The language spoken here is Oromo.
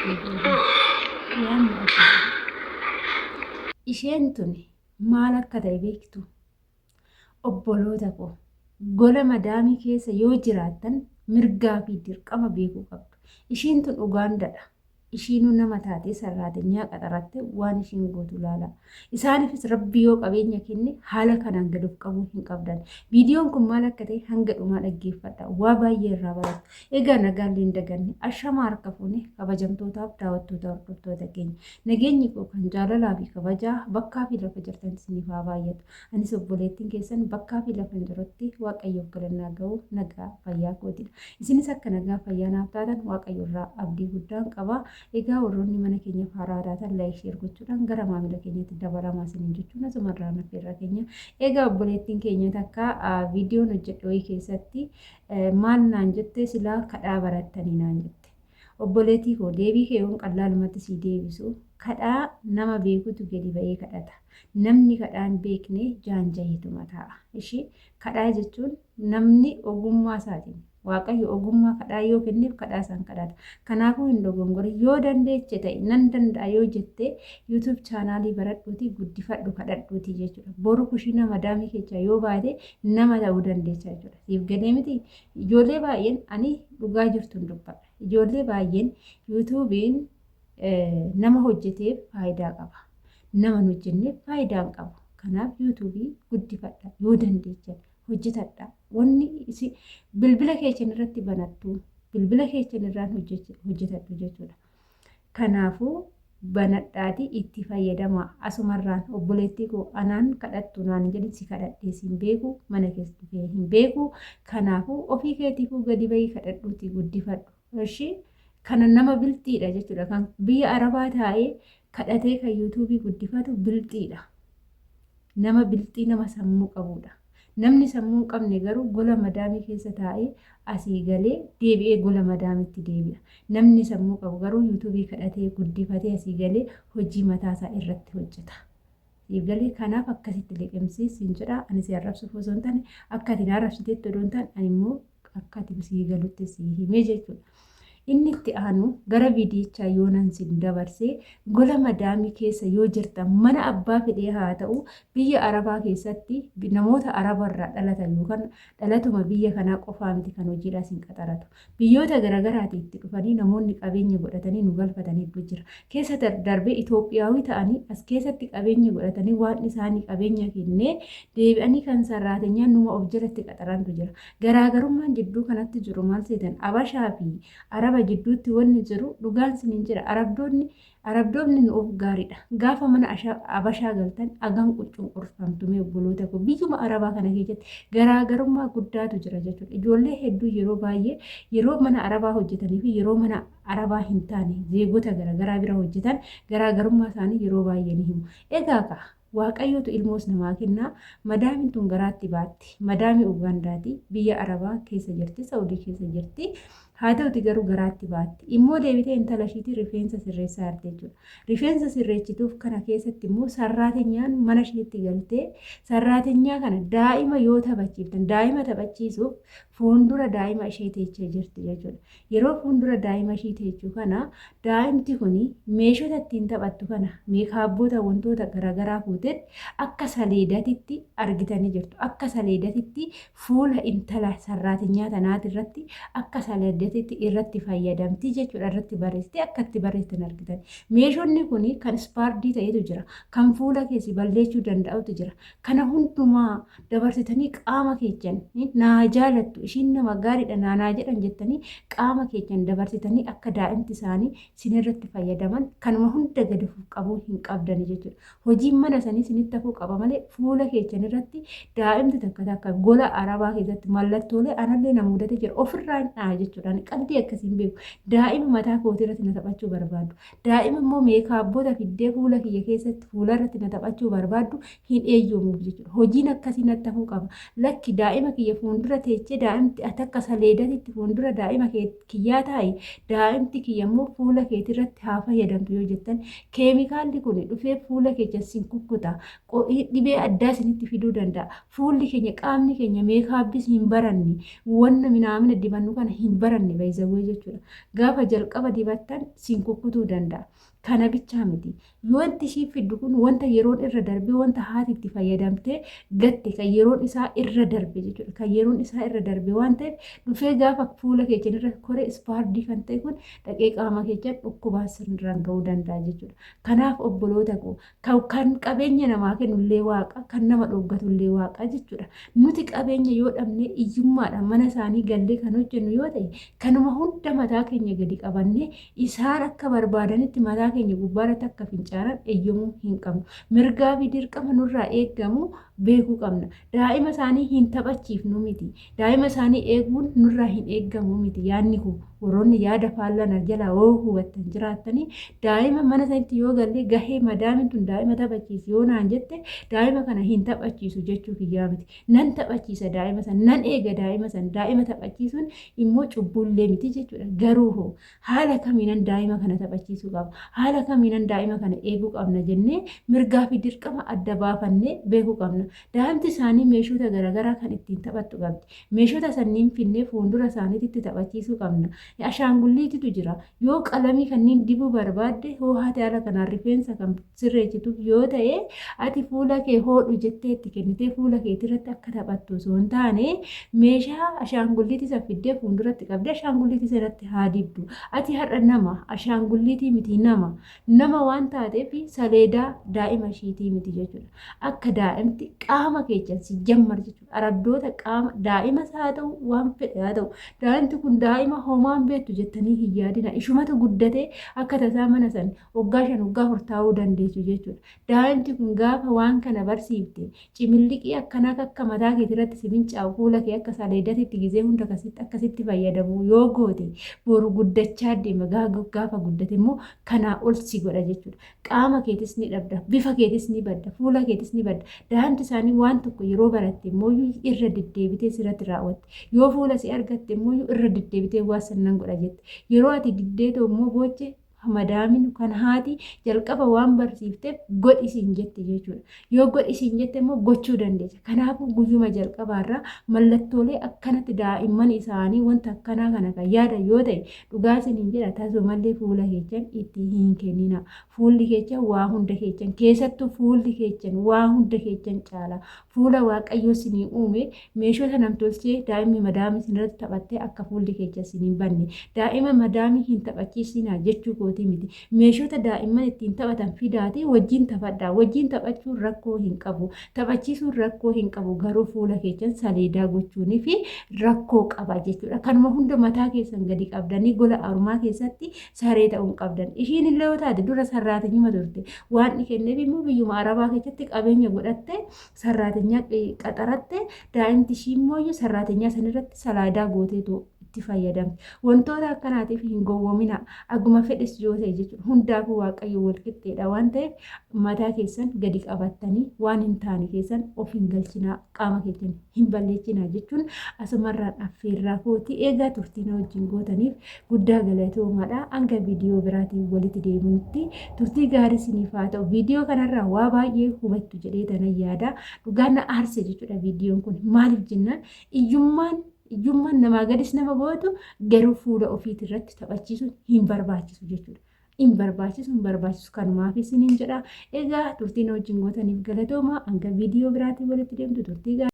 jettee booda yaanni ati isheen tuni maal akka ta'e beektu obboloota koo gola madaamii keessa yoo jiraattan mirgaa fi dirqama beekuu qabdu. Ishiin tun Ugaandadha. Ishiinuu nama taatee sarraatenyaa qaxaratte waan ishiin gootu ilaala. Isaaniifis rabbi yoo qabeenya kenne haala kanaan gad of qabuu hin qabdan. Viidiyoon kun maal akka ta'e hanga dhumaa dhaggeeffadha. Waa baay'ee irraa baratu. Egaa nagaan hin daganne ashama harka fuune kabajamtootaaf daawwattoota hordoftoota keenya. Nageenyi koo kan jaalalaa fi kabajaa bakkaa fi lafa jirtan isiniif haa baay'atu. Anis obboleettiin keessan bakkaa fi lafa jirutti waaqayyoof galannaa ga'u nagaa fayyaa kootidha. Isinis akka nagaa fayyaa naaf taatan waaqayyo irraa abdii guddaan qaba. Egaa warroonni mana keenya haaraa taatan laayik sheer gochuudhaan gara maamila keenyatti dabalamaa isiniin jechuun asumarraa affeerraa keenya. Egaa obboleettiin keenya takka viidiyoon hojjedhu keessatti maal naan jette silaa kadhaa barattanii naan jette. Obboleettii koo deebii kee yoon qallaalumatti sii deebisu kadhaa nama beekutu gadi ba'ee kadhata. Namni kadhaan beekne jaanjahituma ta'a. Ishee kadhaa jechuun namni ogummaa isaatiin waaqayyo ogummaa kadhaa yoo kenneef kadhaa isaan kadhata. Kanaafuu hin dogongore yoo dandeeche ta'e nan danda'a yoo jette YouTube chaanaalii baradhuutii guddifadhu kadhadhuutii jechuudha. Boru kushina madaamii keessaa yoo baate nama ta'uu dandeessa jechuudha. Siif galee miti ijoollee baay'een ani dhugaa jirtuun dubbadha. Ijoollee baay'een YouTube'n nama hojjeteef faayidaa qaba. Nama hin hojjenneef faayidaa hin qabu. Kanaaf YouTube'n guddifadha yoo dandeeche hojjetadha. Wanni bilbila keetiin irratti banattu bilbila keetiin irraan hojjetadhu jechuudha. Kanaafuu banadhaati itti fayyadama. Asumarraan obboleettii koo anaan kadhattu naan jedhi si kadhadhee siin beeku mana keessa dhufee hin beeku. Kanaafuu ofii keetiifuu gadi bahii kadhadhuuti guddifadhu. Ishee kana nama bilxiidha jechuudha. Kan biyya Arabaa taa'ee kadhatee kan YouTube'ii guddifatu bilxiidha. Nama bilxii nama sammuu qabudha. Namni sammuu hin qabne garuu gola madaamii keessa taa'ee asii galee deebi'ee gola madaamitti deebi'a. Namni sammuu qabu garuu YouTube'ii kadhatee guddifatee asii galee hojii mataasaa irratti hojjeta. Siif galee kanaaf akkasitti liqimsiisin jedha. Ani si arrabsuuf osoo hin taane akka ati na arrabsiteetti odoo hin taane ani immoo akka ati sii galutti sii himee jechuudha. Inni itti aanu gara viidiyichaa yoo nan sin dabarsee gola madaamii keessa yoo jirtan mana abbaa fedhee haa ta'u biyya Arabaa keessatti namoota Arabarraa dhalatan yookaan dhalatuma biyya kanaa qofaa miti kan hojiidhaas hin qaxaratu. Biyyoota garaagaraatii itti dhufanii namoonni qabeenya godhatanii nu galfatanii jira. Keessa darbee Itoophiyaawii ta'anii as keessatti qabeenya godhatanii waan isaanii qabeenya kennee deebi'anii kan sarraatenyaan numa of jalatti qaxarantu jira. Garaagarummaan jidduu kanatti jiru maal seetan Abashaa fi Araba jidduutti wanni jiru dhugaan siniin jira. Arabdoonni nuuf gaariidha. Gaafa mana Abashaa galtan agam quncunqurfamtume obboloota koo biyyuma Arabaa kana keessatti garaagarummaa guddaatu jira jechuudha. Ijoollee hedduu yeroo baay'ee yeroo mana Arabaa hojjetanii fi yeroo mana Arabaa hin taane zeegota garaagaraa bira hojjetan garaagarummaa isaanii yeroo baay'ee ni himu. Egaa waaqayyootu ilmoos namaa kennaa. Madaamiin tun garaatti baatti. Madaamii Ugaandaati. Biyya Arabaa keessa jirti. Saawudii keessa jirti. Haa ta'uti garuu garaatti baatti. Immoo deebitee intala ishiitii rifeensa sirreessaa jirti jechuudha. Rifeensa sirreechituuf kana keessatti immoo sarraatenyaan mana isheetti galtee sarraatenyaa kana daa'ima yoo taphachiiftan daa'ima taphachiisuuf fuuldura daa'ima ishee teechee jirti jechuudha. Yeroo fuuldura daa'ima ishee teechuu kana daa'imti kuni meeshota ittiin taphattu kana meekaabboota wantoota garaagaraa fuutetti akka saleedatitti argitanii jirtu. Akka saleedatitti fuula intala sarraatenyaa tanaati irratti akka saleedatitti irratti fayyadamti jechuudha. Irratti barreessite akka itti barreessitan argitan. Meeshonni kuni kan ispaardii ta'etu jira. Kan fuula keessi balleessuu danda'utu jira. Kana hundumaa dabarsitanii qaama keessan naa jaalattu ishiin nama gaariidha naanaa jedhan jettanii qaama keessan dabarsitanii akka daa'imti isaanii sinirratti fayyadaman kanuma hunda gadi qabuu hin qabdan jechuudha. Hojiin mana sanii sinitti hafuu qaba malee fuula keessan irratti daa'imti takka gola Arabaa keessatti mallattoolee anallee na mudate jira ofirraa hin dhaa jechuudha. Qalbii akkasiin beeku. Daa'ima mataa kootii irratti na taphachuu barbaadu. Daa'ima immoo meekaabboota fiddee fuula kiyya keessatti fuula irratti na taphachuu barbaadu hin eeyyoomuuf jechuudha. Hojiin akkasii natti hafuu qaba. Lakki daa'ima kiyya fuuldura teechee daa'imti akka saleedatitti fuuldura daa'ima kiyyaa taa'e daa'imti kiyya immoo fuula keetii irratti haa fayyadamtu yoo jettan keemikaalli kun dhufee fuula keessa sin kukkuta. xuuxa. Dhibee addaa isinitti fiduu danda'a. Fuulli keenya qaamni keenya meekaappis hin baranne wanna minaamina dibannu kana hin baranne baay'isawwee jechuudha. Gaafa jalqaba dibattan siin kukkutuu danda'a. Kana bichaa miti. Wanti ishii fiddu kun wanta yeroon irra darbe wanta haati itti fayyadamtee gatte kan yeroon isaa irra darbe jechuudha. Kan yeroon isaa irra darbe waan ta'eef dhufee gaafa fuula keenya irra koree ispaardii kan ta'e kun dhaqee qaama keenya dhukkubaa sirraan ga'uu danda'a jechuudha. Kanaaf obboloota koo kan qabeenya namaa kennullee waaqa kan nama dhooggatullee waaqa jechuudha. Nuti qabeenya yoo dhabne iyyummaadhaan mana isaanii gallee kan hojjennu yoo ta'e kanuma hunda mataa keenya gadi qabannee isaan akka barbaadanitti mataa keenya gubbaarratti akka fincaanan eeyyamuu hin qabnu. Mirgaa fi dirqama nurraa eeggamu beekuu qabna. Daa'ima isaanii hin taphachiifnu miti. Daa'ima isaanii eeguun nurraa hin eeggamu miti. Yaadni kun warroonni yaada faallana jala yoo hubattan jiraattanii daa'ima mana isaaniitti yoo galle gahee madaamin tun daa'ima taphachiisi yoo naan jette daa'ima kana hin taphachiisu jechuuf iyyaa miti. Nan taphachiisa daa'ima san nan eega daa'ima san daa'ima taphachiisuun immoo cubbullee miti jechuudha. Garuu hoo haala kamiinan daa'ima kana taphachiisuu qaba? Haala kamiinan daa'ima kana eeguu qabna jennee mirgaa fi dirqama adda baafannee beekuu qabna. Daa'imti isaanii meeshota garaagaraa kan ittiin taphattu qabdi. Meeshota sanniin finnee fuuldura isaaniitti taphachiisuu qabna. Ashaangulliititu jira. Yoo qalamii kanneen dibuu barbaadde hoo haati haala kanaan rifeensa kan sirreessituuf yoo ta'e ati fuula kee hodhu jettee itti kennitee fuula keetirratti akka taphattu osoo hin taane meeshaa ashaangulliitii isa fiddee fuulduratti qabdee ashaangulliitii sanatti haa dibdu. Ati har'a nama ashaangulliitii miti nama waan taateef saleedaa daa'ima ishiitii miti jechuudha. Akka daa'imti qaama keessa si jammar jechuudha. Arabdoota qaama daa'imas haa ta'u waan fedhe haa ta'u daa'imti kun daa'ima homaan beektu jettanii hin yaadina. Ishumatu guddatee akka tasaa mana san waggaa 5 waggaa 4 taa'uu dandeessu jechuudha. Daa'imti kun gaafa waan kana barsiifte cimilliqii akkanaa akka mataa keetirratti si fincaa'u fuula kee akka saleedatitti gizee hunda akkasitti fayyadamu yoo goote boru guddachaa deema gaafa guddate immoo kanaa ol si godha jechuudha. Qaama keetis ni dhabda, bifa keetis ni badda, fuula keetis ni badda. Daa'imti isaanii waan tokko yeroo baratte immoo irra deddeebitee sirratti raawwatte. Yoo fuula si argatte immoo irra deddeebitee waa sannan godha jette. Yeroo ati diddeetoo immoo booche madaamin kan haati jalqaba waan barsiifteef godhisiin jette jechuudha. Yoo godhisiin jette immoo gochuu dandeessa. Kanaafuu guyyuma jalqabaarraa mallattoolee akkanatti daa'imman isaanii wanta akkanaa kana kan yaada yoo ta'e dhugaa isiniin jedha tasumallee fuula keechan itti hin kennina. Fuulli keechan waa hunda keechan keessattuu fuulli keechan waa hunda keechan caala. Fuula waaqayyoo isinii uume meeshota namtolchee daa'imni madaamii isinirratti taphattee akka fuulli keechan isiniin banne. Daa'ima madaamii hin taphachiisinaa jechuu miti. Meeshota daa'imman ittiin taphatan fidaati wajjin taphadhaa. Wajjin taphachuun rakkoo hin qabu. Taphachiisuun rakkoo hin qabu. Garuu fuula keechan saleedaa gochuunii fi rakkoo qaba jechuudha. Kanuma hunda mataa keessan gadi qabdanii gola armaa keessatti saree ta'uun qabdan. Ishiin illee yoo taate dura sarraatinyuma turte. Waan kenneef immoo biyyuma arabaa keessatti qabeenya godhatte sarraatinyaa qaxaratte daa'imti ishii immoo sarraatinyaa sanirratti salaadaa gooteetu itti fayyadamte. Wantoota akkanaatiif hin gowwoomina. Aguma fedhes yoo ta'e jechuudha. Hundaafuu waaqayyo wal qixxeedha waan ta'eef mataa keessan gadi qabattanii waan hin taane keessan of hin galchinaa qaama keessan hin balleessinaa jechuun asumarraan affeerraa kooti eegaa turtii na wajjin gootaniif guddaa galatoomaadha. Hanga viidiyoo biraatiin walitti deemuutti turtii gaarii isiniif haa ta'u. Viidiyoo kanarraa waa baay'ee hubattu jedhee tanan yaada. Dhugaan na aarse jechuudha viidiyoon kun maaliif jennaan iyyummaan namaa gadis nama gootu garuu fuula ofiitii irratti taphachiisuun hin barbaachisu jechuudha. Hin barbaachisu kanumaaf isiniin jedha. Egaa turtii na wajjin gootaniif galatooma. Hanga viidiyoo biraatiin walitti deemtu turtii